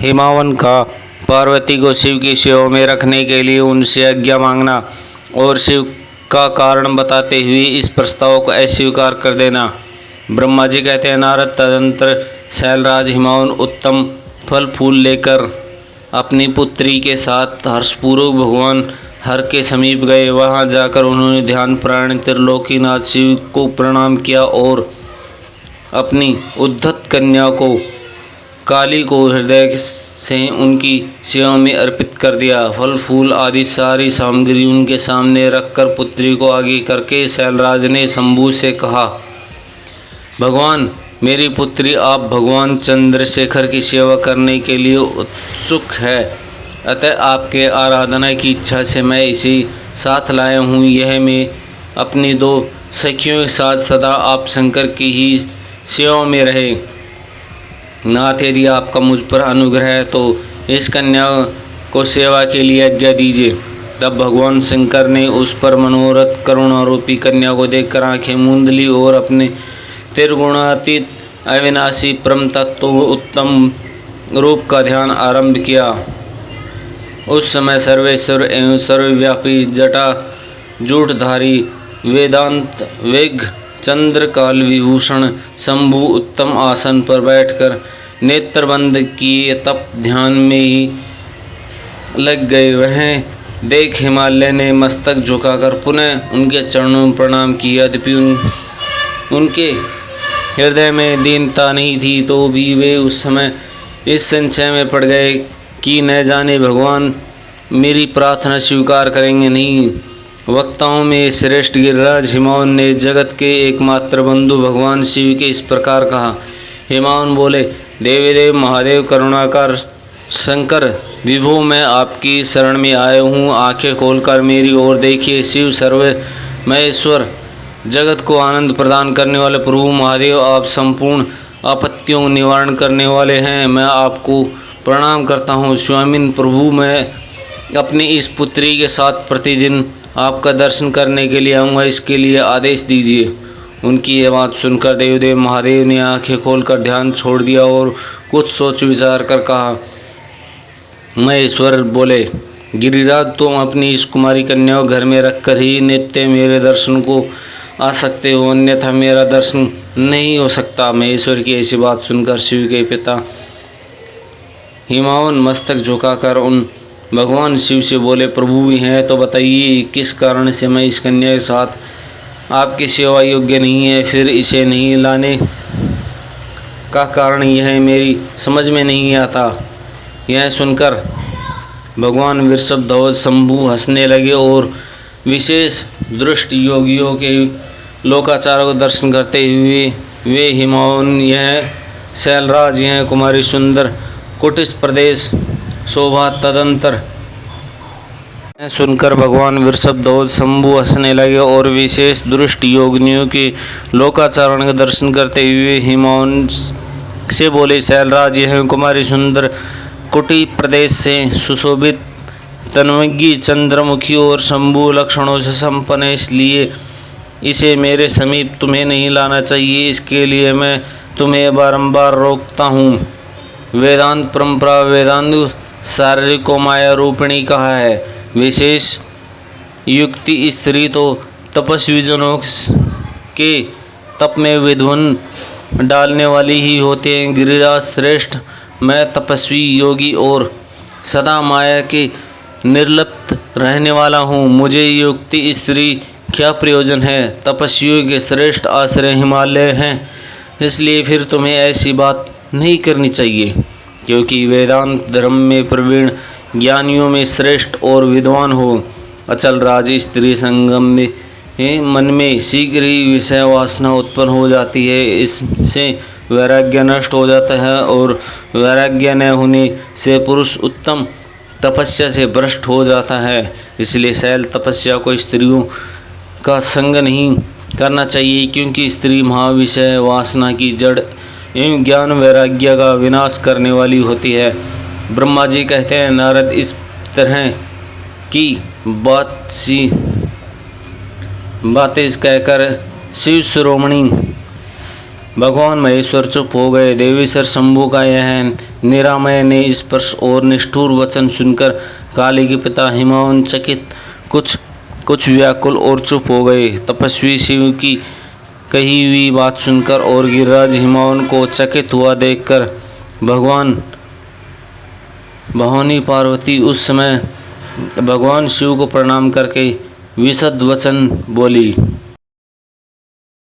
हिमावन का पार्वती को शिव की सेवा में रखने के लिए उनसे आज्ञा मांगना और शिव का कारण बताते हुए इस प्रस्ताव को अस्वीकार कर देना। ब्रह्मा जी कहते हैं, नारद तदंतर शैलराज हिमावन उत्तम फल फूल लेकर अपनी पुत्री के साथ हर्षपूर्वक भगवान हर के समीप गए। वहां जाकर उन्होंने ध्यान प्राण त्रिलोकीनाथ शिव को प्रणाम किया और अपनी उद्धत कन्या को काली को हृदय से उनकी सेवा में अर्पित कर दिया। फल फूल आदि सारी सामग्री उनके सामने रखकर पुत्री को आगे करके शैलराज ने शंभु से कहा, भगवान, मेरी पुत्री आप भगवान चंद्रशेखर की सेवा करने के लिए उत्सुक है, अतः आपके आराधना की इच्छा से मैं इसे साथ लाया हूँ। यह मैं अपनी 2 सखियों के साथ सदा आप शंकर की ही सेवा में रहे। नाथ, यदि आपका मुझ पर अनुग्रह है तो इस कन्या को सेवा के लिए आज्ञा दीजिए। तब भगवान शंकर ने उस पर मनोरथ करुणारूपी कन्या को देखकर आंखें मूंद ली और अपने त्रिगुणातीत अविनाशी परम तत्व उत्तम रूप का ध्यान आरंभ किया। उस समय सर्वेश्वर एवं सर्वव्यापी जटा जूटधारी वेदांत वेग चंद्रकाल विभूषण शंभु उत्तम आसन पर बैठकर नेत्रबंद किए तप ध्यान में ही लग गए। वह देख हिमालय ने मस्तक झुकाकर पुनः उनके चरणों में प्रणाम किया। यद्यपि उनके हृदय में दीनता नहीं थी तो भी वे उस समय इस संशय में पड़ गए कि न जाने भगवान मेरी प्रार्थना स्वीकार करेंगे नहीं। वक्ताओं में श्रेष्ठ गिरिराज हिमावन ने जगत के एकमात्र बंधु भगवान शिव के इस प्रकार कहा। हिमावन बोले, देवी देव महादेव करुणाकर शंकर विभु, मैं आपकी शरण में आया हूँ। आंखें खोलकर मेरी ओर देखिए। शिव सर्वमहेश्वर जगत को आनंद प्रदान करने वाले प्रभु महादेव, आप संपूर्ण आपत्तियों निवारण करने वाले हैं। मैं आपको प्रणाम करता हूँ। स्वामिन प्रभु, मैं अपनी इस पुत्री के साथ प्रतिदिन आपका दर्शन करने के लिए आऊँगा, इसके लिए आदेश दीजिए। उनकी ये बात सुनकर देवदेव महादेव ने आंखें खोलकर ध्यान छोड़ दिया और कुछ सोच विचार कर कहा। महेश्वर बोले, गिरिराज, तुम अपनी इस कुमारी कन्या को घर में रखकर ही नित्य मेरे दर्शन को आ सकते हो, अन्यथा मेरा दर्शन नहीं हो सकता। महेश्वर की ऐसी बात सुनकर शिव के पिता हिमावन मस्तक झुकाकर उन भगवान शिव से बोले, प्रभु भी हैं तो बताइए किस कारण से मैं इस कन्या के साथ आपकी सेवा योग्य नहीं है। फिर इसे नहीं लाने का कारण यह मेरी समझ में नहीं आता। यह सुनकर भगवान वृषभध्वज शंभु हंसने लगे और विशेष दृष्ट योगियों के लोकाचारों को दर्शन करते हुए वे हिमावन, यह शैलराज, यह कुमारी सुंदर कुटिस प्रदेश शोभा तदंतर सुनकर भगवान वृषभध्वज शंभु हंसने लगे और विशेष दृष्ट योगिनियों के लोकाचरण का दर्शन करते हुए हिमावन से बोले, शैलराज, यह कुमारी सुंदर कुटी प्रदेश से सुशोभित तन्मयी चंद्रमुखी और शंभु लक्षणों से संपन्न है, इसलिए इसे मेरे समीप तुम्हें नहीं लाना चाहिए। इसके लिए मैं तुम्हें बारंबार रोकता हूँ। वेदांत परंपरा वेदांत शारीरिक को माया रूपिणी कहा है। विशेष युक्ति स्त्री तो तपस्वी जनों के तप में विध्वन डालने वाली ही होते हैं। गिरिराज श्रेष्ठ, मैं तपस्वी योगी और सदा माया के निर्लिप्त रहने वाला हूँ। मुझे युक्ति स्त्री क्या प्रयोजन है। तपस्वियों के श्रेष्ठ आश्रय हिमालय हैं, इसलिए फिर तुम्हें ऐसी बात नहीं करनी चाहिए, क्योंकि वेदांत धर्म में प्रवीण ज्ञानियों में श्रेष्ठ और विद्वान हो। अचल राज, स्त्री संगम में मन में शीघ्र ही विषय वासना उत्पन्न हो जाती है, इससे वैराग्य नष्ट हो जाता है और वैराग्य न होने से पुरुष उत्तम तपस्या से भ्रष्ट हो जाता है। इसलिए शैल तपस्या को स्त्रियों का संग नहीं करना चाहिए, क्योंकि स्त्री महाविषय वासना की जड़ एवं ज्ञान वैराग्य का विनाश करने वाली होती है। ब्रह्मा जी कहते हैं, नारद, इस तरह की बातें कहकर शिव शिरोमणि भगवान महेश्वर चुप हो गए। देवेश्वर शंभु का यह निरामय ने स्पर्श और निष्ठुर वचन सुनकर काली के पिता हिमवन चकित कुछ व्याकुल और चुप हो गए। तपस्वी शिव की कही हुई बात सुनकर और गिरिराज हिमवन को चकित हुआ देखकर भवानी पार्वती उस समय भगवान शिव को प्रणाम करके विशद वचन बोली।